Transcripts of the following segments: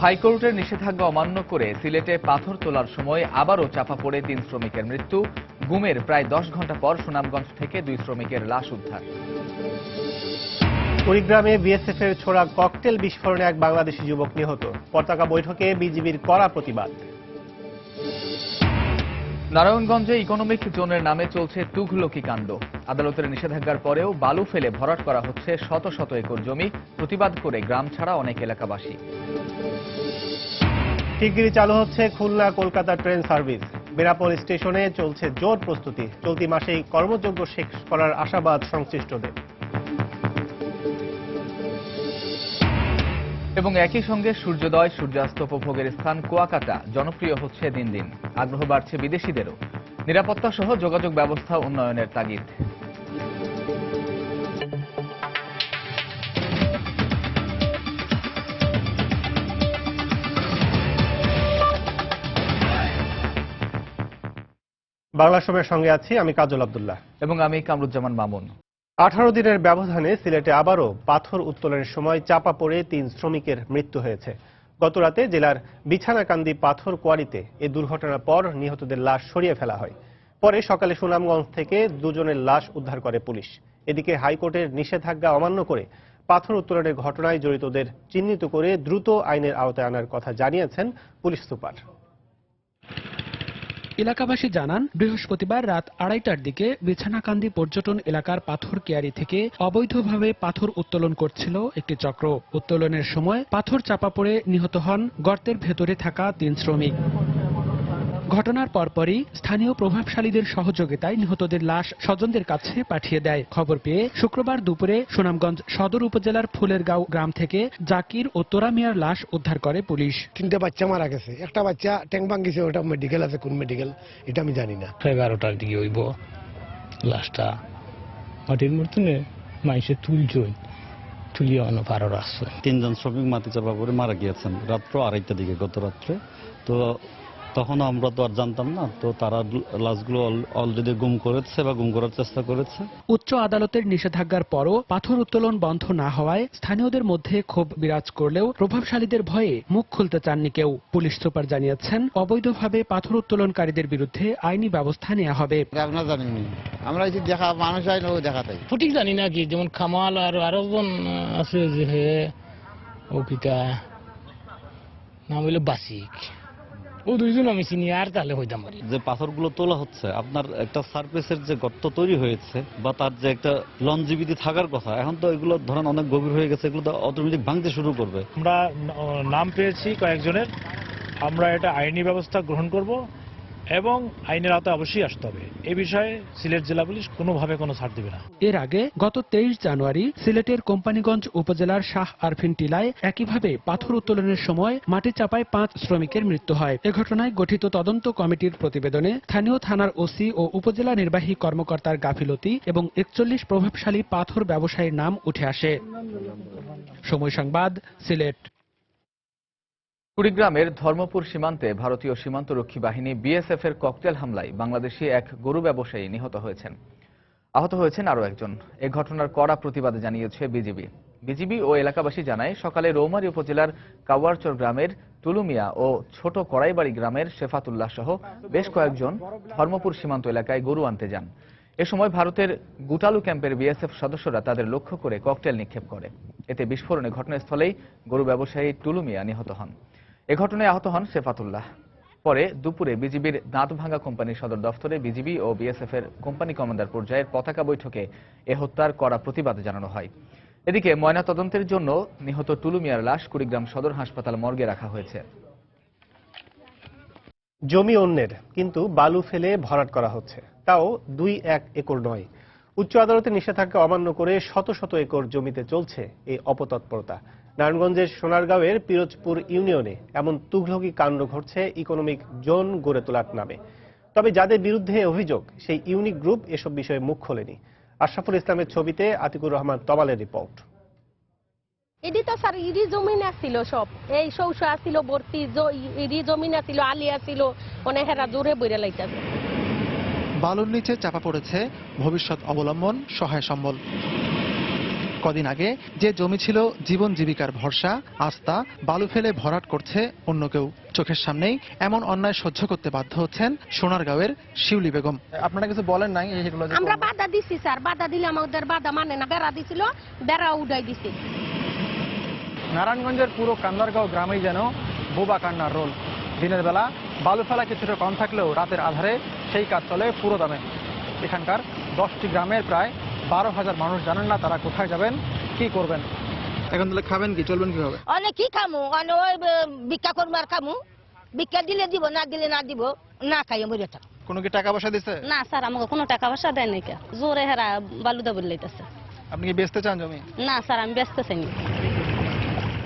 হাইকোর্টের নিষেধাজ্ঞা অমান্য করে সিলেটে পাথর তোলার সময় আবারও চাপা পড়ে ৩ শ্রমিকের মৃত্যু। গুমের প্রায় ১০ ঘণ্টা পর সুনামগঞ্জ থেকে ২ শ্রমিকের লাশ উদ্ধার। কুড়িগ্রামে বিএসএফের ছোড়া ককটেল বিস্ফোরণে এক বাংলাদেশি যুবক নিহত। পতাকা বৈঠকে বিজিবির কড়া প্রতিবাদ। নারায়ণগঞ্জে ইকোনমিক জোনের নামে চলছে তুঘলকি কাণ্ড। আদালতের নিষেধাজ্ঞার পরেও বালু ফেলে ভরাট করা হচ্ছে শত শত একর জমি। প্রতিবাদ করে গ্রাম ছাড়া অনেক এলাকাবাসী। শিগগিরই চালু হচ্ছে খুলনা কলকাতা ট্রেন সার্ভিস। বেনাপোল স্টেশনে চলছে জোর প্রস্তুতি। চলতি মাসেই কর্মযোগ্য শেষ করার আশাবাদ সংশ্লিষ্টদের। এবং একই সঙ্গে সূর্যোদয় সূর্যাস্ত উপভোগের স্থান কুয়াকাটা জনপ্রিয় হচ্ছে দিন দিন। আগ্রহ বাড়ছে বিদেশিদেরও। নিরাপত্তা সহ যোগাযোগ ব্যবস্থা উন্নয়নের তাগিদ। বাংলা সময়ের সঙ্গে আছি আমি কাজল আব্দুল্লাহ এবং আমি কামরুজ্জামান মামুন। 18 দিনের ব্যবধানে সিলেটে আবারও পাথর উত্তোলনের সময় চাপা পড়ে 3 শ্রমিকের মৃত্যু হয়েছে। গতরাতে জেলার বিছানাকান্দি পাথর কোয়ারিতে এই দুর্ঘটনার পর নিহতদের লাশ সরিয়ে ফেলা হয়। পরে সকালে সুনামগঞ্জ থেকে 2 জনের লাশ উদ্ধার করে পুলিশ। এদিকে হাইকোর্টের নিষেধাজ্ঞা অমান্য করে পাথর উত্তোলনের ঘটনায় জড়িতদের চিহ্নিত করে দ্রুত আইনের আওতায় আনার কথা জানিয়েছেন পুলিশ সুপার। এলাকাবাসী জানান, বৃহস্পতিবার রাত 2:30টার দিকে বিছানাকান্দি পর্যটন এলাকার পাথর কেয়ারি থেকে অবৈধভাবে পাথর উত্তোলন করছিল একটি চক্র। উত্তোলনের সময় পাথর চাপা পড়ে নিহত হন গর্তের ভেতরে থাকা 3 শ্রমিক। ঘটনার পরপরই স্থানীয় প্রভাবশালীদের সহযোগিতায় নিহতদের লাশ স্বজনদের কাছে পাঠিয়ে দেয়। খবর পেয়ে শুক্রবার দুপুরে সুনামগঞ্জ সদর উপজেলার ফুলেরগাঁও গ্রাম থেকে জাকির ও তোরা মিয়ার লাশ উদ্ধার করে পুলিশ। 3টে বাচ্চা মারা গেছে, একটা বাচ্চা ট্যাং ভাঙিছে, ওটা মেডিকেল আছে, কোন মেডিকেল এটা আমি জানি না। 11টার দিকে হইব লাশটা মাটির মূর্তনে মাইসে তুলিয়ে অন্য পারো আসছে। 3 জন শ্রমিক মাটি চাপা পড়ে মারা গিয়েছেন রাত্র 2:30টার দিকে গত রাত্রে। তো তখন আমরা তো আর জানতাম না, তো তারা লাশগুলো অলরেডি গুম করেছে বা গুম করার চেষ্টা করেছে। উচ্চ আদালতের নিষেধাজ্ঞার পরও পাথর উত্তোলন বন্ধ না হওয়ায় স্থানীয়দের মধ্যে ক্ষোভ বিরাজ করলেও প্রভাবশালীদের ভয়ে মুখ খুলতে চাননি কেউ। পুলিশ সুপার জানিয়েছেন, অবৈধভাবে পাথর উত্তোলনকারীদের বিরুদ্ধে আইনি ব্যবস্থা নেওয়া হবে। আপনারা জানেননি, আমরা এই যে দেখা মানুষ আইন ও দেখাতাই সঠিক জানি না কি, যেমন খামাল আর আরো জন আছে যে ও পিতা নাম হইল বাসিক, ও 2 জন আমি চিনি, আর তাহলে হইতাম পারি। যে পাথরগুলো তোলা হচ্ছে, আপনার একটা সারফেসের যে গর্ত তৈরি হয়েছে বা তার যে একটা লঞ্জিবিটি থাকার কথা, এখন তো এগুলো ধরেন অনেক গভীর হয়ে গেছে, এগুলো তো অটোমেটিক ভাঙতে শুরু করবে। আমরা নাম পেয়েছি কয়েকজনের, আমরা এটা আইনি ব্যবস্থা গ্রহণ করব এবং আইনের আওতায় অবশ্যই আসতে হবে। এই বিষয়ে সিলেট জেলা পুলিশ কোনোভাবে কোনো ছাড় দেবে না। এর আগে গত 23 জানুয়ারি সিলেটের কোম্পানিগঞ্জ উপজেলার শাহ আরফিন টিলায় একইভাবে পাথর উত্তোলনের সময় মাটি চাপায় 5 শ্রমিকের মৃত্যু হয়। এ ঘটনায় গঠিত তদন্ত কমিটির প্রতিবেদনে স্থানীয় থানার ওসি ও উপজেলা নির্বাহী কর্মকর্তার গাফিলতি এবং 41 প্রভাবশালী পাথর ব্যবসায়ীর নাম উঠে আসে। সময় সংবাদ, সিলেট। কুড়িগ্রামের ধর্মপুর সীমান্তে ভারতীয় সীমান্তরক্ষী বাহিনী বিএসএফ এর ককটেল হামলায় বাংলাদেশি এক গরু ব্যবসায়ী নিহত হয়েছেন। আহত হয়েছেন আরও একজন। এ ঘটনার কড়া প্রতিবাদ জানিয়েছে বিজিবি ও এলাকাবাসী জানায়, সকালে রৌমারী উপজেলার কাওয়ারচর গ্রামের টুলুমিয়া ও ছোট কড়াইবাড়ি গ্রামের শেফাতুল্লাহ সহ বেশ কয়েকজন ধর্মপুর সীমান্ত এলাকায় গরু আনতে যান। এ সময় ভারতের গুটালু ক্যাম্পের বিএসএফ সদস্যরা তাদের লক্ষ্য করে ককটেল নিক্ষেপ করে। এতে বিস্ফোরণে ঘটনাস্থলেই গরু ব্যবসায়ী টুলুমিয়া নিহত হন। এ ঘটনায় আহত হন শেফাতুল্লাহ। পরে দুপুরে বিজিবির দাঁতভাঙ্গা কোম্পানির সদর দফতরে বিজিবি ও বিএসএফ এর কোম্পানি কমান্ডার পর্যায়ের পতাকা বৈঠকে এ হত্যার কড়া প্রতিবাদ জানানো হয়। এদিকে ময়নাতদন্তের জন্য নিহত টুলুমিয়ার লাশ কুড়িগ্রাম সদর হাসপাতাল মর্গে রাখা হয়েছে। জমি অন্যের, কিন্তু বালু ফেলে ভরাট করা হচ্ছে, তাও 2-1 একর নয়। উচ্চ আদালতের নিষেধাজ্ঞা অমান্য করে শত শত একর জমিতে চলছে এই অপতৎপরতা। নারায়ণগঞ্জের সোনারগাঁওয়ের পিরোজপুর ইউনিয়নে এমন তুঘলকি কাণ্ড ঘটছে ইকোনমিক জোন গড়ে তোলার নামে। তবে যাদের বিরুদ্ধে অভিযোগ, সেই ইউনিক গ্রুপ এসব বিষয়ে মুখ খোলেনি। আশরাফুল ইসলামের ছবিতে আতিকুর রহমান তমালের রিপোর্ট। এটি তো স্যার ইরি জমিন আসছিল, সব এই শৌষ আসছিল ভর্তি, ইরি জমিন আসছিল, আলি আসছিল, অনেক হেরা জোরে বইরা লাইতাছে। বালুর নিচে চাপা পড়েছে ভবিষ্যৎ অবলম্বন সহায় সম্বল। কদিন আগে যে জমি ছিল জীবন জীবিকার ভরসা, আস্থা বালু ফেলে ভরাট করছে অন্য কেউ। চোখের সামনেই এমন অন্যায় সহ্য করতে বাধ্য হচ্ছেন সোনারগাঁওয়ের শিউলি বেগম। আপনারা কিছু বলেন নাই? আমরা বাধা দিছি স্যার, বাধা দিলে আমাদের বাধা মানে না, বেড়া দিছিল, বেড়া উড়াই দিছে। নারায়ণগঞ্জের পুরো কান্দারগাঁও গ্রামেই যেন বোবা কান্নার রোল। দিনের বেলা বালু ফেলা কিছুটা কম থাকলেও রাতের আধারে সেই কাজ চলে পুরো দামে। এখানকার 10টি গ্রামের প্রায় 12,000 মানুষ জানেন না তারা কোথায় যাবেন, কি করবেন। এখন তাহলে খাবেন কি, চলবেন কিভাবে? অনেক কি খামু, ওই ভিক্ষা করবো আর খামু, ভিক্ষা দিলে দিব, না দিলে না দিব, না খাইয়ে মরে থাক। কোনো কি টাকা পয়সা দিচ্ছে? না স্যার, আমাকে কোনো টাকা পয়সা দেয় নাই, জোরে হেরা বালুদা বললাইতেছে। আপনি কি বেচতে চান জমি? না স্যার, আমি ব্যস্ত চাইনি।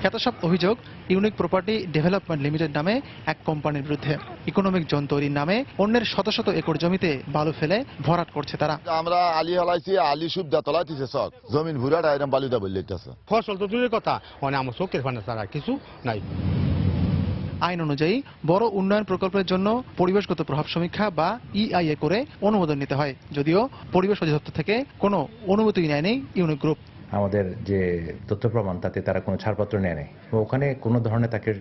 খ্যাত সব অভিযোগ ইউনিক প্রপার্টি ডেভেলপমেন্ট লিমিটেড নামে এক কোম্পানির বিরুদ্ধে। ইকোনমিক জোন তৈরির নামে অন্যের শত শত একর জমিতে বালু ফেলে ভরাট করছে তারা। আমরা আলি হলাইছি, আলি সুবিধা তলাইতেছে সব, জমিন ভুরাটা এরকম বালুদা বললেইতেছে। ফসল তো দূরের কথা, মানে আমার চোখের ফান্ডা ছাড়া কিছু নাই। আইন অনুযায়ী বড় উন্নয়ন প্রকল্পের জন্য পরিবেশগত প্রভাব সমীক্ষা বা ইআইএ করে অনুমোদন নিতে হয়, যদিও পরিবেশ অধিদপ্তর থেকে কোনো অনুমতি নেয়নি ইউনিক গ্রুপ। আমাদের যে তথ্য প্রমাণ তাতে তারা কোনো ছাড়পত্র নেয় নাই, ওখানে কোনো ধরনের তাকে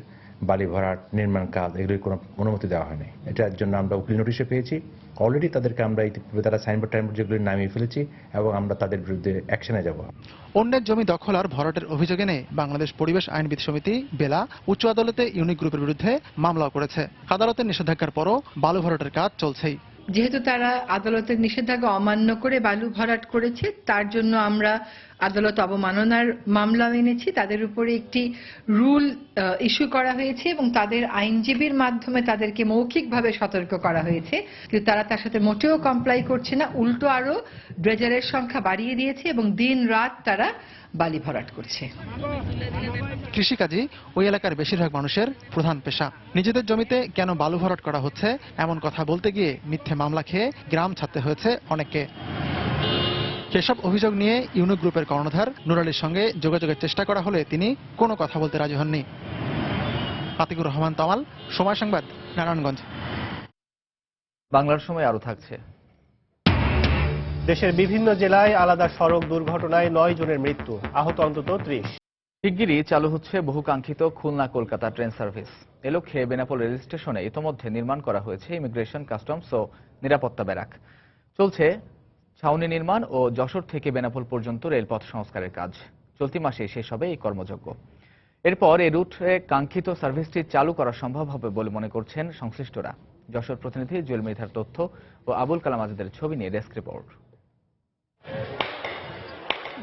বালি ভরাট, নির্মাণ কাজ এগুলির কোনো অনুমতি দেওয়া হয়নি। এটার জন্য আমরা উকিল নোটিশে পেয়েছি। অলরেডি তাদেরকে আমরা ইতিপূর্বে তারা সাইনবোর্ড টাইনবোর্ড যেগুলি নামিয়ে ফেলেছি এবং আমরা তাদের বিরুদ্ধে অ্যাকশনে যাব। অন্যের জমি দখল আর ভরাটের অভিযোগ এনে বাংলাদেশ পরিবেশ আইনবিদ সমিতি বেলা উচ্চ আদালতে ইউনিক গ্রুপের বিরুদ্ধে মামলাও করেছে। আদালতের নিষেধাজ্ঞার পরও বালু ভরাটের কাজ চলছেই। যেহেতু তারা আদালতের নিষেধাজ্ঞা অমান্য করে বালু ভরাট করেছে, তার জন্য আমরা আদালত অবমাননার মামলাও এনেছি। তাদের উপরে একটি রুল ইস্যু করা হয়েছে এবং তাদের আইনজীবীর মাধ্যমে তাদেরকে মৌখিকভাবে সতর্ক করা হয়েছে, কিন্তু তারা তার সাথে মোটেও কমপ্লাই করছে না, উল্টো আরো ড্রেজারের সংখ্যা বাড়িয়ে দিয়েছে এবং দিন রাত তারা বালি ভরাট করছে। কৃষিকাজই ওই এলাকার বেশিরভাগ মানুষের প্রধান পেশা। নিজেদের জমিতে কেন বালু ভরাট করা হচ্ছে এমন কথা বলতে গিয়ে মিথ্যে মামলা খেয়ে গ্রাম ছাড়তে হয়েছে অনেককে। সেসব অভিযোগ নিয়ে ইউনিক গ্রুপের কর্ণধার নুর আলীর সঙ্গে যোগাযোগের চেষ্টা করা হলে তিনি কোনো কথা বলতে রাজি হননি। আতিকুর রহমান তামাল, সময় সংবাদ, নারায়ণগঞ্জ। বাংলার সময় আরো থাকছে। দেশের বিভিন্ন জেলায় আলাদা সড়ক দুর্ঘটনায় 9 জনের মৃত্যু, আহত অন্তত 30। শিগগিরই চালু হচ্ছে বহুকাঙ্ক্ষিত খুলনা কলকাতা ট্রেন সার্ভিস। এ লক্ষ্যে বেনাপোল রেল স্টেশনে ইতোমধ্যে নির্মাণ করা হয়েছে ইমিগ্রেশন, কাস্টমস ও নিরাপত্তা ব্যারাক। চলছে ছাউনি নির্মাণ ও যশোর থেকে বেনাপোল পর্যন্ত রেলপথ সংস্কারের কাজ। চলতি মাসে শেষ হবে এই কর্মযজ্ঞ। এরপর এই রুটে কাঙ্ক্ষিত সার্ভিসটি চালু করা সম্ভব হবে বলে মনে করছেন সংশ্লিষ্টরা। যশোর প্রতিনিধি জুয়েল মৃধার তথ্য ও আবুল কালাম আজাদের ছবি নিয়ে ডেস্ক রিপোর্ট।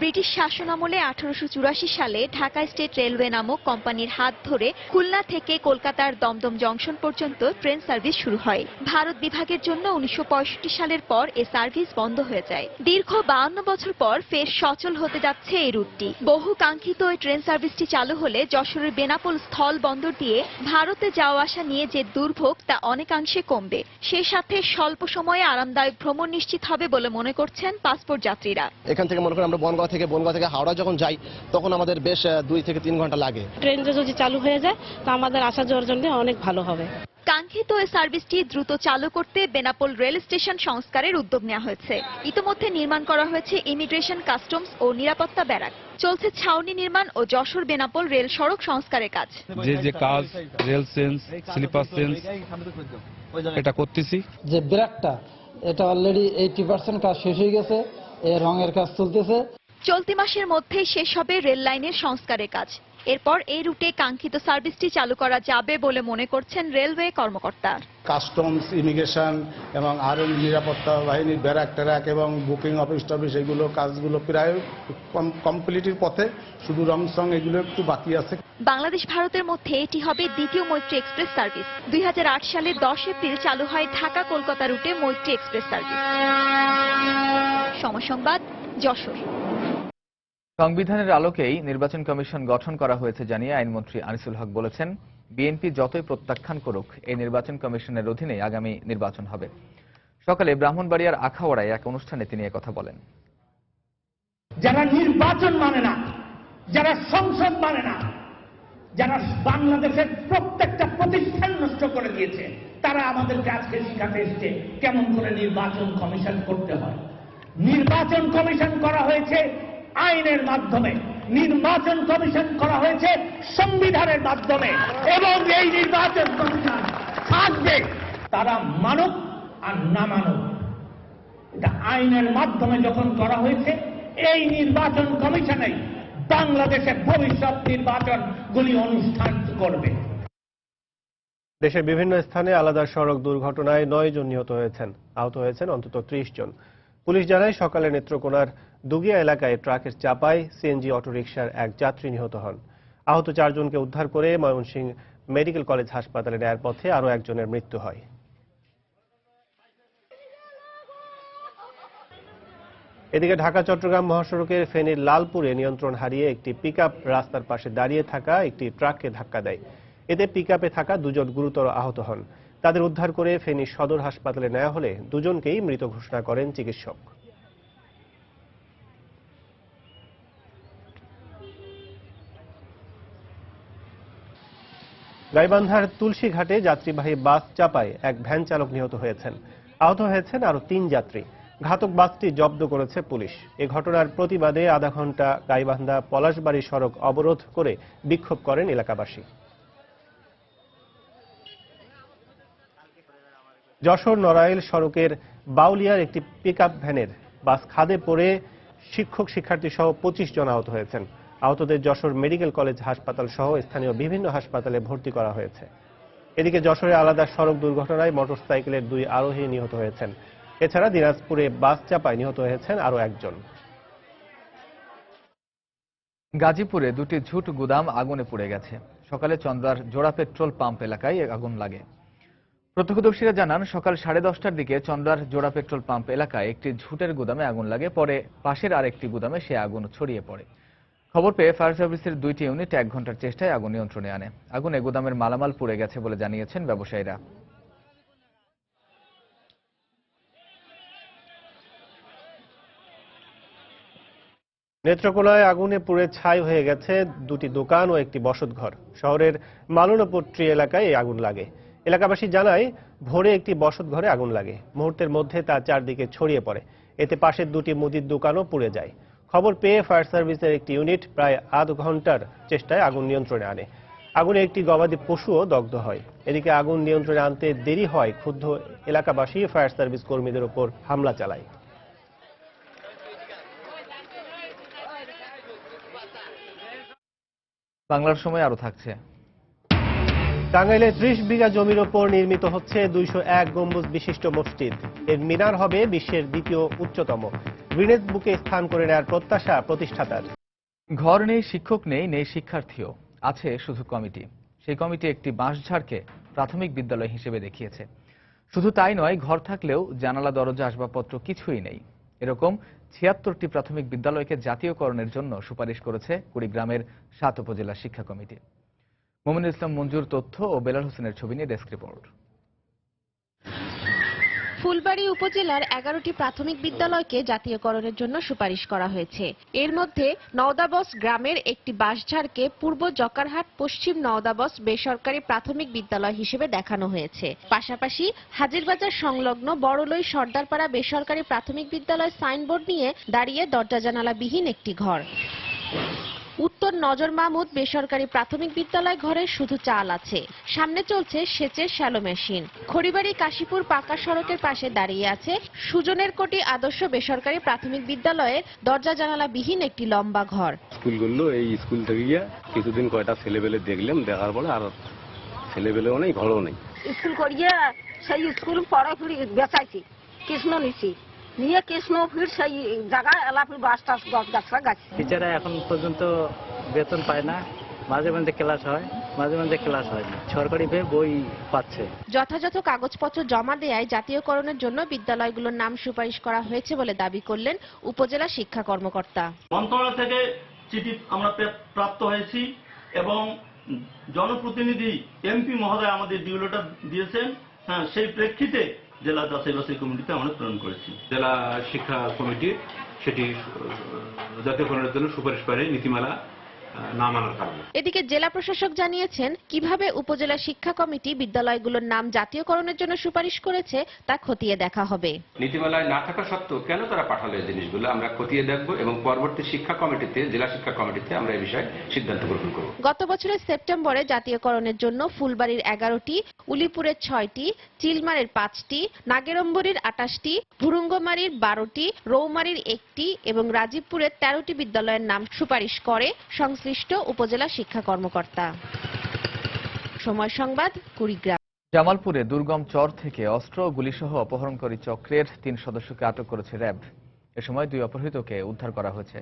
ব্রিটিশ শাসনামলে 1884 সালে ঢাকা স্টেট রেলওয়ে নামক কোম্পানির হাত ধরে খুলনা থেকে কলকাতার দমদম জংশন পর্যন্ত ট্রেন সার্ভিস শুরু হয়। ভারত বিভাগের জন্য 1965 সালের পর এ সার্ভিস বন্ধ হয়ে যায়। দীর্ঘ 52 বছর পর ফের সচল হতে যাচ্ছে এই রুটটি। বহু কাঙ্ক্ষিত এই ট্রেন সার্ভিসটি চালু হলে যশোরের বেনাপোল স্থল বন্দর দিয়ে ভারতে যাওয়া আসা নিয়ে যে দুর্ভোগ তা অনেকাংশে কমবে। সে সাথে স্বল্প সময়ে আরামদায়ক ভ্রমণ নিশ্চিত হবে বলে মনে করছেন পাসপোর্ট যাত্রীরা। এখান থেকে মনে করেন আমরা বনগাঁ থেকে হাওড়া যখন যাই তখন আমাদের বেশ 2 থেকে 3 ঘন্টা লাগে। ট্রেনটা যদি চালু হয়ে যায় তা আমাদের আসা যাওয়ার জন্য অনেক ভালো হবে। কাঙ্ক্ষিত এই সার্ভিসটি দ্রুত চালু করতে বেনাপোল রেল স্টেশন সংস্কারের উদ্যোগ নেওয়া হয়েছে। ইতিমধ্যে নির্মাণ করা হয়েছে ইমিগ্রেশন, কাস্টমস ও নিরাপত্তা ব্যারাক। চলছে ছাউনি নির্মাণ ও যশোর বেনাপোল রেল সড়ক সংস্কারের কাজ। যে কাজ রেল চেঞ্জ, স্লিপার চেঞ্জ এটা করতেছি। যে ব্যারাকটা এটা অলরেডি 80% কাজ শেষ হয়ে গেছে, এর রঙের কাজ চলতেছে। চলতি মাসের মধ্যেই শেষ হবে রেল লাইনের সংস্কারের কাজ। এরপর এই রুটে কাঙ্ক্ষিত সার্ভিসটি চালু করা যাবে বলে মনে করছেন রেলওয়ে কর্মকর্তা। কাস্টমস, ইমিগ্রেশন এবং আরো নিরাপত্তা বাহিনীর ব্যারাক ট্যারাক এবং বুকিং অফিস টফিস এগুলো কাজগুলো প্রায় কমপ্লিটের পথে, শুধু রং এগুলো একটু বাকি আছে। বাংলাদেশ ভারতের মধ্যে এটি হবে দ্বিতীয় মৈত্রী এক্সপ্রেস সার্ভিস। 2008 সালের 10 এপ্রিল চালু হয় ঢাকা কলকাতা রুটে মৈত্রী এক্সপ্রেস সার্ভিস। সময় সংবাদ, যশোর। সংবিধানের আলোকেই নির্বাচন কমিশন গঠন করা হয়েছে জানিয়ে আইনমন্ত্রী আনিসুল হক বলেছেন, বিএনপি যতই প্রত্যাখ্যান করুক এই নির্বাচন কমিশনের অধীনে আগামী নির্বাচন হবে। সকালে ব্রাহ্মণবাড়িয়ার আখাউড়ায় এক অনুষ্ঠানে তিনি একথা বলেন। যারা নির্বাচন মানে না, যারা সংসদ মানে না, যারা বাংলাদেশের প্রত্যেকটা প্রতিষ্ঠান নষ্ট করে দিয়েছে, তারা আমাদেরকে আজকে শিখাতে এসছে কেমন করে নির্বাচন কমিশন করতে হয়। নির্বাচন কমিশন করা হয়েছে আইনের মাধ্যমে, নির্বাচন কমিশন করা হয়েছে সংবিধানের মাধ্যমে, এবং এই নির্বাচন কমিশন থাকবে, তারা মানুক আর না মানুক, এটা আইনের মাধ্যমে যখন করা হয়েছে, এই নির্বাচন কমিশনে বাংলাদেশের ভবিষ্যৎ নির্বাচনগুলি অনুষ্ঠান করবে। দেশের বিভিন্ন স্থানে আলাদা সড়ক দুর্ঘটনায় 9 জন নিহত হয়েছেন, আহত হয়েছেন অন্তত 30 জন। পুলিশ জানায় সকালে নেত্রকোনার দুগিয়া এলাকায় ট্রাকের চাপায় সিএনজি অটোরিকশার এক যাত্রী নিহত হন। আহত 4 জনকে উদ্ধার করে ময়মনসিংহ মেডিকেল কলেজ হাসপাতালে নেয়ার পথে আরও একজনের মৃত্যু হয়। এদিকে ঢাকা চট্টগ্রাম মহাসড়কের ফেনীর লালপুরে নিয়ন্ত্রণ হারিয়ে একটি পিকআপ রাস্তার পাশে দাঁড়িয়ে থাকা একটি ট্রাককে ধাক্কা দেয়। এতে পিকআপে থাকা 2 জন গুরুতর আহত হন। তাদের উদ্ধার করে ফেনী সদর হাসপাতালে নেওয়া হলে 2 জনকেই মৃত ঘোষণা করেন চিকিৎসক। গাইবান্ধার তুলসীঘাটে যাত্রীবাহী বাস চাপায় এক ভ্যান চালক নিহত হয়েছেন, আহত হয়েছেন আরো 3 যাত্রী। ঘাতক বাসটি জব্দ করেছে পুলিশ। এ ঘটনার প্রতিবাদে আধা ঘন্টা গাইবান্ধা পলাশবাড়ি সড়ক অবরোধ করে বিক্ষোভ করেন এলাকাবাসী। যশোর নড়াইল সড়কের বাউলিয়ার একটি পিকআপ ভ্যানের বাস খাদে পড়ে শিক্ষক শিক্ষার্থী সহ 25 জন আহত হয়েছেন। আহতদের যশোর মেডিকেল কলেজ হাসপাতাল সহ স্থানীয় বিভিন্ন হাসপাতালে ভর্তি করা হয়েছে। এদিকে যশোরে আলাদা সড়ক দুর্ঘটনায় মোটরসাইকেলের 2 আরোহী নিহত হয়েছেন। এছাড়া দিনাজপুরে বাস চাপায় নিহত হয়েছেন আরো একজন। গাজীপুরে 2টি ঝুট গুদাম আগুনে পুড়ে গেছে। সকালে চন্দ্রার জোড়া পেট্রোল পাম্প এলাকায় আগুন লাগে। প্রত্যক্ষদর্শীরা জানান সকাল 10:30টার দিকে চন্দ্রার জোড়া পেট্রোল পাম্প এলাকায় একটি ঝুটের গুদামে আগুন লাগে। পরে পাশের আরেকটি গুদামে সে আগুন ছড়িয়ে পড়ে। খবর পেয়ে ফায়ার সার্ভিসের 2টি ইউনিট 1 ঘন্টার চেষ্টায় আগুন নিয়ন্ত্রণে আনে। আগুনে গুদামের মালামাল পুড়ে গেছে বলে জানিয়েছেন ব্যবসায়ীরা। নেত্রকোনায় আগুনে পুড়ে ছাই হয়ে গেছে 2টি দোকান ও একটি বসতঘর। শহরের মালনপট্টি এলাকায় এই আগুন লাগে। এলাকাবাসী জানায় ভোরে একটি বসতঘরে আগুন লাগে, মুহূর্তের মধ্যে তা চারদিকে ছড়িয়ে পড়ে। এতে পাশের 2টি মুদির দোকানও পুড়ে যায়। খবর পেয়ে ফায়ার সার্ভিসের একটি ইউনিট প্রায় আধ ঘন্টার চেষ্টায় আগুন নিয়ন্ত্রণে আনে। আগুনে একটি গবাদি পশুও দগ্ধ হয়। এদিকে আগুন নিয়ন্ত্রণে আনতে দেরি হয় ক্ষুব্ধ এলাকাবাসী ফায়ার সার্ভিস কর্মীদের উপর হামলা চালায়। বাংলার সময় আরো থাকছে। টাঙ্গাইলে 30 বিঘা জমির ওপর নির্মিত হচ্ছে 201 গম্বুজ বিশিষ্ট মসজিদ। এর মিনার হবে বিশ্বের 2য় উচ্চতম। গিনেস বুকে স্থান করে নেওয়ার প্রত্যাশা প্রতিষ্ঠাতার। ঘর নেই, শিক্ষক নেই, নেই শিক্ষার্থীও, আছে শুধু কমিটি। সেই কমিটি একটি বাঁশঝাড়কে প্রাথমিক বিদ্যালয় হিসেবে দেখিয়েছে। শুধু তাই নয়, ঘর থাকলেও জানালা দরজা আসবাবপত্র কিছুই নেই। এরকম 76টি প্রাথমিক বিদ্যালয়কে জাতীয়করণের জন্য সুপারিশ করেছে কুড়িগ্রামের 7 উপজেলা শিক্ষা কমিটি। মোমিনুল ইসলাম মঞ্জুর তথ্য ও বেলাল হোসেনের ছবি নিয়ে ডেস্ক রিপোর্ট। ফুলবাড়ী উপজেলার 11টি প্রাথমিক বিদ্যালয়কে জাতীয়করণের জন্য সুপারিশ করা হয়েছে। এর মধ্যে নওদাবস গ্রামের একটি বাঁশঝাড়কে পূর্ব জকারহাট পশ্চিম নওদাবস বেসরকারি প্রাথমিক বিদ্যালয় হিসেবে দেখানো হয়েছে। পাশাপাশি হাজিরবাজার সংলগ্ন বড়লই সর্দারপাড়া বেসরকারি প্রাথমিক বিদ্যালয় সাইনবোর্ড নিয়ে দাঁড়িয়ে দরজা জানালাবিহীন একটি ঘর। উত্তর নজর মাহমুদ বেসরকারি প্রাথমিক বিদ্যালয় ঘরে শুধু চাল আছে, সামনে চলছে সেচের শ্যালো মেশিন। খড়িবাড়ি কাশীপুর পাকা সড়কের পাশে দাঁড়িয়ে আছে সুজনের কোটি আদর্শ বেসরকারি প্রাথমিক বিদ্যালয়ের দরজা জানালা বিহীন একটি লম্বা ঘর। স্কুলগুলো এই স্কুল থেকে গিয়ে কিছুদিন কয়টা ছেলেবেলে দেখলাম, দেখার পরে আর ছেলেবেলেও নেই, ঘরও নেই। স্কুল করিয়ে সেই স্কুল পড়াফুড়ি বেচাইছি, কৃষ্ণ নিছি নিয়ে কৃষ্ণ ফির সেই জায়গায় এলাফির বাস টাস গাছটা গাছে। টিচাররা এখন পর্যন্ত বেতন পায় না, মাঝে মাঝে ক্লাস হয়, মাঝে মাঝে ক্লাস হয় না, সরকারি বই পাচ্ছে। যথাযথ কাগজপত্র জমা দেওয়ায় জাতীয়করণের জন্য বিদ্যালয়গুলোর নাম সুপারিশ করা হয়েছে বলে দাবি করলেন উপজেলা শিক্ষা কর্মকর্তা। মন্ত্রণালয় থেকে চিঠি আমরা প্রাপ্ত হয়েছি এবং জনপ্রতিনিধি এমপি মহোদয় আমাদের ডিউলোটা দিয়েছেন। সেই প্রেক্ষিতে জেলা যাচাই বাছাই কমিটিতে আমরা প্রেরণ করেছি। জেলা শিক্ষা কমিটি সেটি জাতীয়করণের জন্য সুপারিশ করে নীতিমালা না মানার কারণে। এদিকে জেলা প্রশাসক জানিয়েছেন কিভাবে উপজেলা শিক্ষা কমিটি বিদ্যালয়গুলোর নাম জাতীয়করণের জন্য সুপারিশ করেছে তা খতিয়ে দেখা হবে। নীতিমালায় না থাকা সত্ত্বেও কেন তারা পাঠালো এই জিনিসগুলো আমরা খতিয়ে দেখব এবং পরবর্তী শিক্ষা কমিটিতে, জেলা শিক্ষা কমিটিতে আমরা এই বিষয়ে সিদ্ধান্ত গ্রহণ করব। গত বছরের সেপ্টেম্বরে জাতীয়করণের জন্য ফুলবাড়ির 11টি, উলিপুরের 6টি, চিলমারের 5টি, নাগেরম্বরীর 28টি, ভুরুঙ্গমারীর 12টি, রৌমারীর 1টি এবং রাজীবপুরের 13টি বিদ্যালয়ের নাম সুপারিশ করে সংশ্লিষ্ট উপজেলা শিক্ষা কর্মকর্তা। সময় সংবাদ, কুড়িগ্রাম। জামালপুরে দুর্গম চর থেকে অস্ত্র ও গুলিসহ অপহরণকারী চক্রের 3 সদস্যকে আটক করেছে র্যাব। এ সময় 2 অপহৃতকে উদ্ধার করা হয়েছে।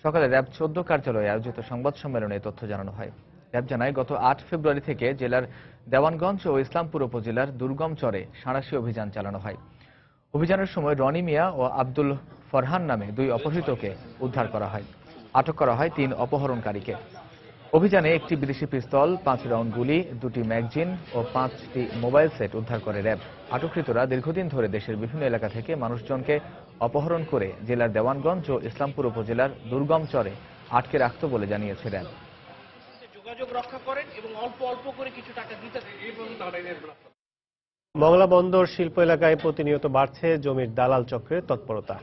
সকালে র্যাব 14 কার্যালয়ে আয়োজিত সংবাদ সম্মেলনে এই তথ্য জানানো হয়। র্যাব জানায় গত 8 ফেব্রুয়ারি থেকে জেলার দেওয়ানগঞ্জ ও ইসলামপুর উপজেলার দুর্গম চরে সাঁড়াশি অভিযান চালানো হয়। অভিযানের সময় রনি মিয়া ও আব্দুল ফরহান নামে 2 অপহৃতকে উদ্ধার করা হয়। আটক করা হয় 3 অপহরণকারীকে। অভিযানে একটি বিদেশি পিস্তল, 5 রাউন্ড গুলি, 2টি ম্যাগজিন ও 5টি মোবাইল সেট উদ্ধার করে র্যাব। আটককৃতরা দীর্ঘদিন ধরে দেশের বিভিন্ন এলাকা থেকে মানুষজনকে অপহরণ করে জেলার দেওয়ানগঞ্জ ও ইসলামপুর উপজেলার দুর্গম চরে আটকে রাখত বলে জানিয়েছে র্যাব। যোগাযোগ রক্ষা করেন এবং অল্প অল্প করে কিছু টাকা দিতে মংলা বন্দর শিল্প এলাকায় প্রতিনিয়ত বাড়ছে জমির দালাল চক্রের তৎপরতা।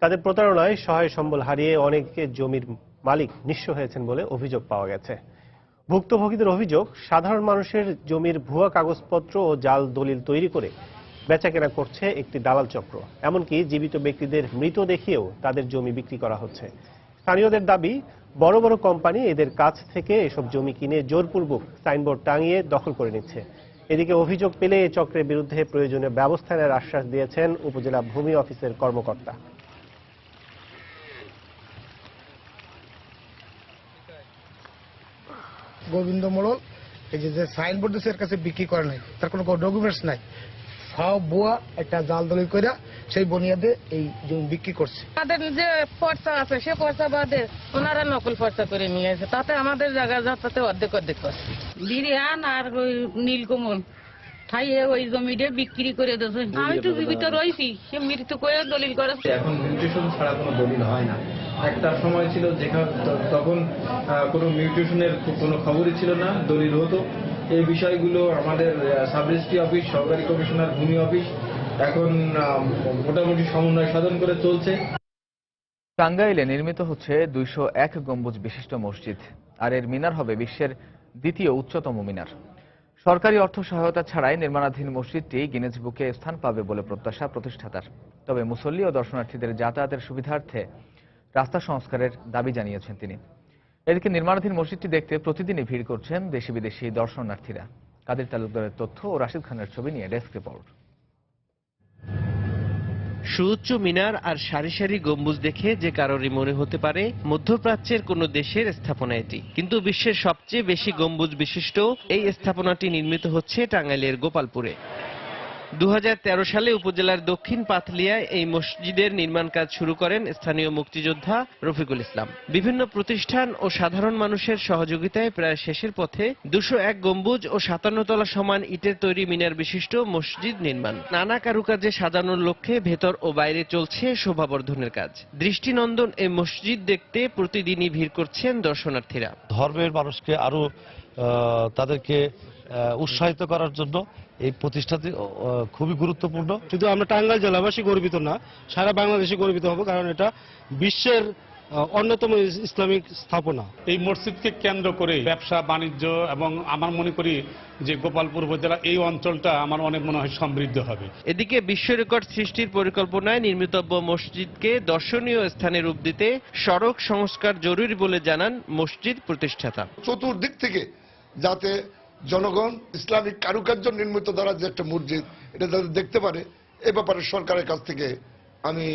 তাদের প্রতারণায় সহায় সম্বল হারিয়ে অনেকে জমির মালিক নিঃস্ব হয়েছেন বলে অভিযোগ পাওয়া গেছে। ভুক্তভোগীদের অভিযোগ, সাধারণ মানুষের জমির ভুয়া কাগজপত্র ও জাল দলিল তৈরি করে বেচাকেনা করছে একটি দালাল চক্র। এমনকি জীবিত ব্যক্তিদের মৃত দেখিয়েও তাদের জমি বিক্রি করা হচ্ছে। স্থানীয়দের দাবি, বড় বড় কোম্পানি এদের কাছ থেকে এসব জমি কিনে জোরপূর্বক সাইনবোর্ড টাঙিয়ে দখল করে নিচ্ছে। এদিকে অভিযোগ পেলে এই চক্রের বিরুদ্ধে প্রয়োজনীয় ব্যবস্থা নেওয়ার আশ্বাস দিয়েছেন উপজেলা ভূমি অফিসের কর্মকর্তা। গোবিন্দ মোড়ল এই যে সাইনবোর্ড দিচ্ছে এর কাছে বিক্রি করে নাই, তার কোনো ডকুমেন্টস নাই, সব বুয়া একটা জাল দলিল করে সেই বনিয়াদে এই জমি বিক্রি করছে। আমাদের যে পর্চা আছে সে পর্চা বাদে ওনারা নকল পর্চা করে নিয়ে আসে, তাতে আমাদের জায়গা যাতে অর্ধেক অর্ধেক করছে। বিরিয়ান আর ওই নীলকমল খাইয়ে ওই জমিটা বিক্রি করে দিয়েছে। আমি তো জীবিত রয়েছি, সে মৃত্যু করে দলিল করেছে। এখন মিউটেশন ছাড়া কোনো দলিল হয় না। একটা সময় ছিল যেখানে তখন কোনো মিউটেশনের কোনো খবরই ছিল না, দলিল হতো। এই বিষয়গুলো আমাদের সাব রেজিস্ট্রি অফিস, সহকারী কমিশনার, ভূমি অফিস এখন মোটামুটি সমন্বয় সাধন করে চলছে। টাঙ্গাইলে নির্মিত হচ্ছে 201 গম্বুজ বিশিষ্ট মসজিদ, আর এর মিনার হবে বিশ্বের 2য় উচ্চতম মিনার। সরকারি অর্থ সহায়তা ছাড়াই নির্মাণাধীন মসজিদটি গিনেস বুকে স্থান পাবে বলে প্রত্যাশা প্রতিষ্ঠাতার। তবে মুসল্লি ও দর্শনার্থীদের যাতায়াতের সুবিধার্থে রাস্তা সংস্কারের দাবি জানিয়েছেন তিনি। এদিকে নির্মাণাধীন মসজিদটি দেখতে প্রতিদিনই ভিড় করছেন দেশি বিদেশি দর্শনার্থীরা। কাদের তালুকদারের তথ্য ও রাশিদ খানের ছবি নিয়ে ডেস্ক রিপোর্ট। সুউচ্চ মিনার আর সারি সারি গম্বুজ দেখে যে কারোরই মনে হতে পারে মধ্যপ্রাচ্যের কোনো দেশের স্থাপনা এটি, কিন্তু বিশ্বের সবচেয়ে বেশি গম্বুজ বিশিষ্ট এই স্থাপনাটি নির্মিত হচ্ছে টাঙ্গাইলের গোপালপুরে। 2013 সালে উপজেলার দক্ষিণ পাথলিয়ায় এই মসজিদের নির্মাণ কাজ শুরু করেন স্থানীয় মুক্তিযোদ্ধা রফিকুল ইসলাম। বিভিন্ন প্রতিষ্ঠান ও সাধারণ মানুষের সহযোগিতায় প্রায় শেষের পথে 201 গম্বুজ ও 57 তলা সমান ইটের তৈরি মিনার বিশিষ্ট মসজিদ নির্মাণ। নানা কারুকাজে সাজানোর লক্ষ্যে ভেতর ও বাইরে চলছে শোভাবর্ধনের কাজ। দৃষ্টিনন্দন এই মসজিদ দেখতে প্রতিদিনই ভিড় করছেন দর্শনার্থীরা। ধর্মের মানুষকে আরো তাদেরকে উৎসাহিত করার জন্য এই প্রতিষ্ঠানটি খুবই গুরুত্বপূর্ণ। শুধু আমরা টাঙ্গাইল জেলাবাসী গর্বিত না, সারা বাংলাদেশে গর্বিত হব, কারণ এটা বিশ্বের অন্যতম ইসলামিক স্থাপনা। এই মসজিদকে কেন্দ্র করে ব্যবসা বাণিজ্য এবং আমার মনে করি যে গোপালপুর উপজেলা এই অঞ্চলটা আমার অনেক মনে হয় সমৃদ্ধ হবে। এদিকে বিশ্ব রেকর্ড সৃষ্টির পরিকল্পনায় নির্মিতব্য মসজিদকে দর্শনীয় স্থানে রূপ দিতে সড়ক সংস্কার জরুরি বলে জানান মসজিদ প্রতিষ্ঠাতা। চতুর্দিক থেকে যাতে জনগণ ইসলামিক কারুকার্য নির্মিত দ্বারা যে একটা মসজিদ এটা যাতে দেখতে পারে, এ ব্যাপারে সরকারের কাছ থেকে আমি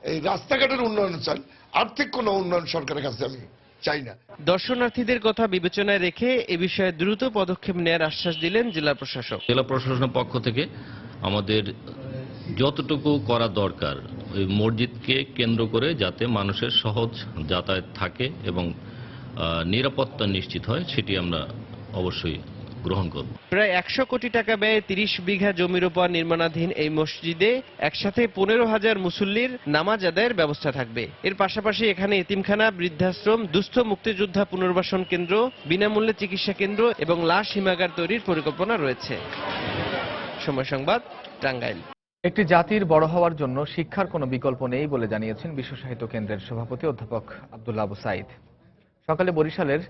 এই রাস্তাঘাটের উন্নয়ন চাই, আর্থিক কোনো উন্নয়ন সরকারের কাছে আমি চাই না। দর্শনার্থীদের কথা বিবেচনায় রেখে এ বিষয়ে দ্রুত পদক্ষেপ নেওয়ার আশ্বাস দিলেন জেলা প্রশাসক। জেলা প্রশাসনের পক্ষ থেকে আমাদের যতটুকু করা দরকার ওই মসজিদকে কেন্দ্র করে যাতে মানুষের সহজ যাতায়াত থাকে এবং নিরাপত্তা নিশ্চিত হয় সেটি আমরা অবশ্যই গ্রহণ করব। প্রায় 100 কোটি টাকা ব্যয়ে 30 বিঘা জমির উপর নির্মাণাধীন এই মসজিদে একসাথে 15,000 মুসল্লির নামাজ আদায়ের ব্যবস্থা থাকবে। এর পাশাপাশি এখানে এতিমখানা, বৃদ্ধাশ্রম, দুস্থ মুক্তিযোদ্ধা পুনর্বাসন কেন্দ্র, বিনামূল্যে চিকিৎসা কেন্দ্র এবং লাশ হিমাগার তৈরির পরিকল্পনা রয়েছে। সময় সংবাদ, টাঙ্গাইল। একটি জাতির বড় হওয়ার জন্য শিক্ষার কোনো বিকল্প নেই বলে জানিয়েছেন বিশ্ব সাহিত্য কেন্দ্রের সভাপতি অধ্যাপক আব্দুল্লাহ আবু সাঈদ। সকালে বরিশালের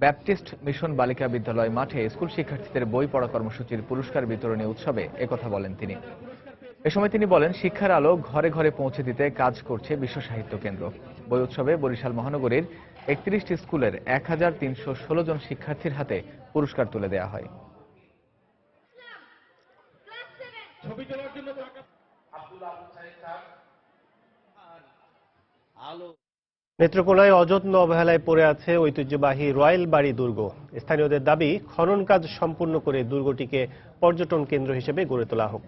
ব্যাপটিস্ট মিশন বালিকা বিদ্যালয় মাঠে স্কুল শিক্ষার্থীদের বই পড়া কর্মসূচির পুরস্কার বিতরণী উৎসবে একথা বলেন তিনি। এ সময় তিনি বলেন, শিক্ষার আলো ঘরে ঘরে পৌঁছে দিতে কাজ করছে বিশ্ব সাহিত্য কেন্দ্র। বই উৎসবে বরিশাল মহানগরীর 31টি স্কুলের 1316 জন শিক্ষার্থীর হাতে পুরস্কার তুলে দেওয়া হয়। নেত্রকোনায় অযত্ন অবহেলায় পড়ে আছে ঐতিহ্যবাহী রয়্যাল বাড়ি দুর্গ। স্থানীয়দের দাবি, খনন কাজ সম্পূর্ণ করে দুর্গটিকে পর্যটন কেন্দ্র হিসেবে গড়ে তোলা হোক।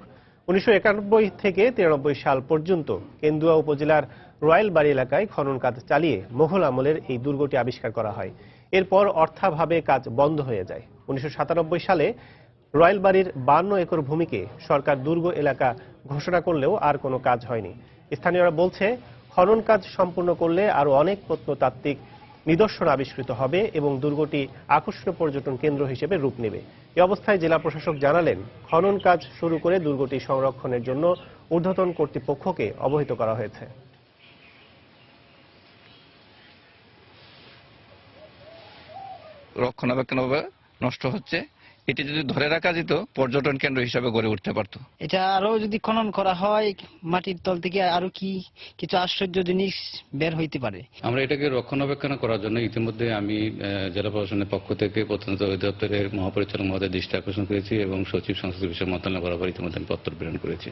1991 থেকে 93 সাল পর্যন্ত কেন্দুয়া উপজেলার রয়্যাল বাড়ি এলাকায় খনন কাজ চালিয়ে মোগল আমলের এই দুর্গটি আবিষ্কার করা হয়। এরপর অর্থাভাবে কাজ বন্ধ হয়ে যায়। 1997 সালে রয়্যাল বাড়ির 52 একর ভূমিকে সরকার দুর্গ এলাকা ঘোষণা করলেও আর কোনো কাজ হয়নি। স্থানীয়রা বলছে, খনন কাজ সম্পূর্ণ করলে আরো অনেক প্রত্নতাত্ত্বিক নিদর্শন আবিষ্কৃত হবে এবং দুর্গটি আকর্ষণীয় পর্যটন কেন্দ্র হিসেবে রূপ নেবে। এই অবস্থায় জেলা প্রশাসক জানালেন, খনন কাজ শুরু করে দুর্গটি সংরক্ষণের জন্য ঊর্ধ্বতন কর্তৃপক্ষকে অবহিত করা হয়েছে। রক্ষণাবেক্ষণভাবে নষ্ট হচ্ছে। এটি যদি ধরে রাখা যেত, পর্যটন কেন্দ্র হিসাবে গড়ে উঠতে পারত। এটা আরো যদি খনন করা হয়, মাটির তল থেকে আরো কিছু আশ্চর্য জিনিস বের হইতে পারে। আমরা এটাকে রক্ষণাবেক্ষণ করার জন্য ইতিমধ্যে আমি জেলা প্রশাসনের পক্ষ থেকে প্রত্যন্ত অধিদপ্তরের মহাপরিচালক মহোদয়ের দৃষ্টি আকর্ষণ করেছি এবং সচিব সংশ্লিষ্ট বিষয় মন্ত্রণালয় বরাবর ইতিমধ্যে আমি পত্র প্রেরণ করেছি।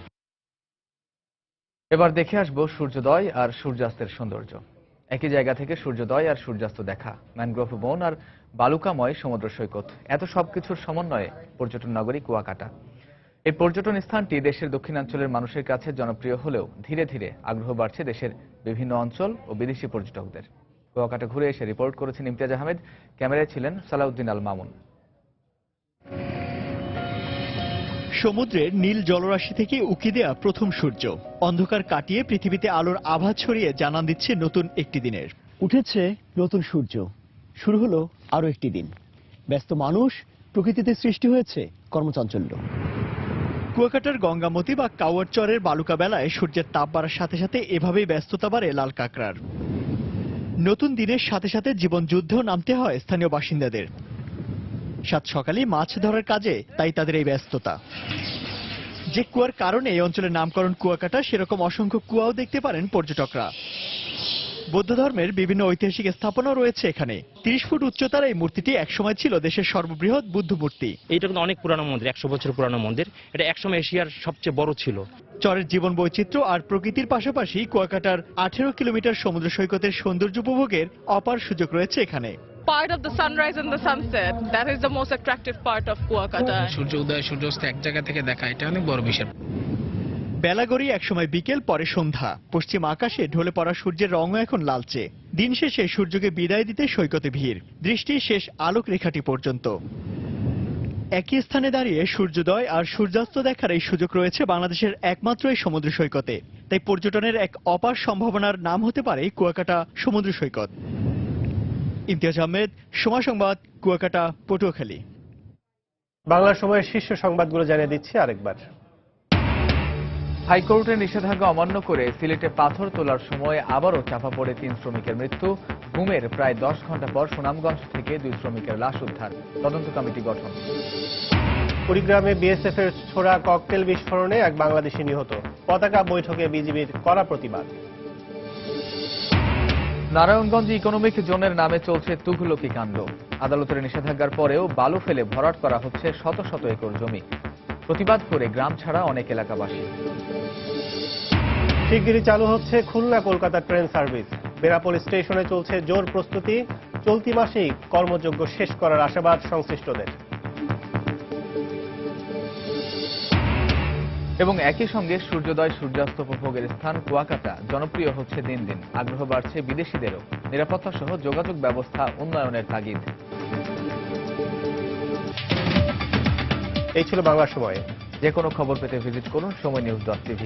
এবার দেখে আসবো সূর্যোদয় আর সূর্যাস্তের সৌন্দর্য। একই জায়গা থেকে সূর্যোদয় আর সূর্যাস্ত দেখা, ম্যানগ্রোভ বন আর বালুকাময় সমুদ্র সৈকত, এত সবকিছুর সমন্বয়ে পর্যটন নগরী কুয়াকাটা। এই পর্যটন স্থানটি দেশের দক্ষিণাঞ্চলের মানুষের কাছে জনপ্রিয় হলেও ধীরে ধীরে আগ্রহ বাড়ছে দেশের বিভিন্ন অঞ্চল ও বিদেশি পর্যটকদের। কুয়াকাটা ঘুরে এসে রিপোর্ট করেছেন ইমতিয়াজ আহমেদ, ক্যামেরায় ছিলেন সালাউদ্দিন আল মামুন। সমুদ্রের নীল জলরাশি থেকে উঁকি দেয়া প্রথম সূর্য অন্ধকার কাটিয়ে পৃথিবীতে আলোর আভা ছড়িয়ে জানান দিচ্ছে নতুন একটি দিনের। উঠেছে নতুন সূর্য, শুরু হলো আরো একটি দিন। ব্যস্ত মানুষ, প্রকৃতিতে সৃষ্টি হয়েছে কর্মচাঞ্চল্য। কুয়াকাটার গঙ্গামতি বা কাওয়ারচরের বালুকা বেলায় সূর্যের তাপ বাড়ার সাথে সাথে এভাবেই ব্যস্ততা বাড়ে লাল কাঁকড়ার। নতুন দিনের সাথে সাথে জীবন যুদ্ধেও নামতে হয় স্থানীয় বাসিন্দাদের। সাত সকালে মাছ ধরার কাজে তাই তাদের এই ব্যস্ততা। যে কুয়ার কারণে এই অঞ্চলের নামকরণ কুয়াকাটা, সেরকম অসংখ্য কুয়াও দেখতে পারেন পর্যটকরা। বৌদ্ধ ধর্মের বিভিন্ন ঐতিহাসিক স্থাপনা রয়েছে এখানে। 30 ফুট উচ্চতার এই মূর্তিটি একসময় ছিল দেশের সর্ববৃহৎ বুদ্ধ মূর্তি। এইটা কিন্তু অনেক পুরানো মন্দির, 100 বছর পুরানো মন্দির। এটা একসময় এশিয়ার সবচেয়ে বড় ছিল। চরের জীবন বৈচিত্র্য আর প্রকৃতির পাশাপাশি কুয়াকাটার 18 কিলোমিটার সমুদ্র সৈকতের সৌন্দর্য উপভোগের অপার সুযোগ রয়েছে এখানে। Part of the sunrise and the sunset, that is the most attractive part of Kuakata. সূর্য উদয় সূর্যাস্ত এক জায়গা থেকে দেখা, এটা অনেক বড় বিষয়। বেলা গড়িয়ে একসময় বিকেল, পরে সন্ধ্যা। পশ্চিম আকাশে ঢলে পড়া সূর্যের রঙও এখন লালচে। দিন শেষে সূর্যকে বিদায় দিতে সৈকতে ভিড়, দৃষ্টি শেষ আলোক রেখাটি পর্যন্ত। একই স্থানে দাঁড়িয়ে সূর্যোদয় আর সূর্যাস্ত দেখার এই সুযোগ রয়েছে বাংলাদেশের একমাত্র এই সমুদ্র সৈকতে। তাই পর্যটনের এক অপার সম্ভাবনার নাম হতে পারে কুয়াকাটা সমুদ্র সৈকত। ইমতিয়াজ আহমেদ, সময় সংবাদ, কুয়াকাটা, পটুয়াখালী। বাংলা সময়ের শীর্ষ সংবাদগুলো জানিয়ে দিচ্ছি আরেকবার। হাইকোর্টের নিষেধাজ্ঞা অমান্য করে সিলেটে পাথর তোলার সময় আবারও চাপা পড়ে 3 শ্রমিকের মৃত্যু। ঘুমের প্রায় 10 ঘন্টা পর সুনামগঞ্জ থেকে 2 শ্রমিকের লাশ উদ্ধার, তদন্ত কমিটি গঠন। কুড়িগ্রামে বিএসএফ এর ছোড়া ককটেল বিস্ফোরণে এক বাংলাদেশি নিহত। পতাকা বৈঠকে বিজিবির কড়া প্রতিবাদ। নারায়ণগঞ্জ ইকোনমিক জোনের নামে চলছে তুঘলকি কাণ্ড। আদালতের নিষেধাজ্ঞার পরেও বালু ফেলে ভরাট করা হচ্ছে শত শত একর জমি। প্রতিবাদ করে গ্রাম ছাড়া অনেক এলাকাবাসী। শিগগিরই চালু হচ্ছে খুলনা কলকাতা ট্রেন সার্ভিস। বেনাপোল স্টেশনে চলছে জোর প্রস্তুতি। চলতি মাসেই কর্মযজ্ঞ শেষ করার আশাবাদ সংশ্লিষ্টদের। এবং একই সঙ্গে সূর্যোদয় সূর্যাস্ত উপভোগের স্থান কুয়াকাটা জনপ্রিয় হচ্ছে দিন দিন। আগ্রহ বাড়ছে বিদেশিদেরও। নিরাপত্তা সহ যোগাযোগ ব্যবস্থা উন্নয়নের তাগিদ। এই ছিল বাংলা সময়ে। যে কোনো খবর পেতে ভিজিট করুন সময়নিউজ.tv।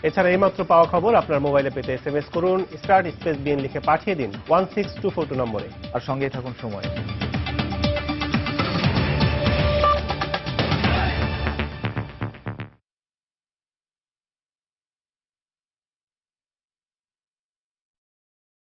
এছাড়া এইমাত্র পাওয়া খবর আপনার মোবাইলে পেতে SMS করুন *BN লিখে পাঠিয়ে দিন 16242 নম্বরে। আর সঙ্গেই থাকুন সময়।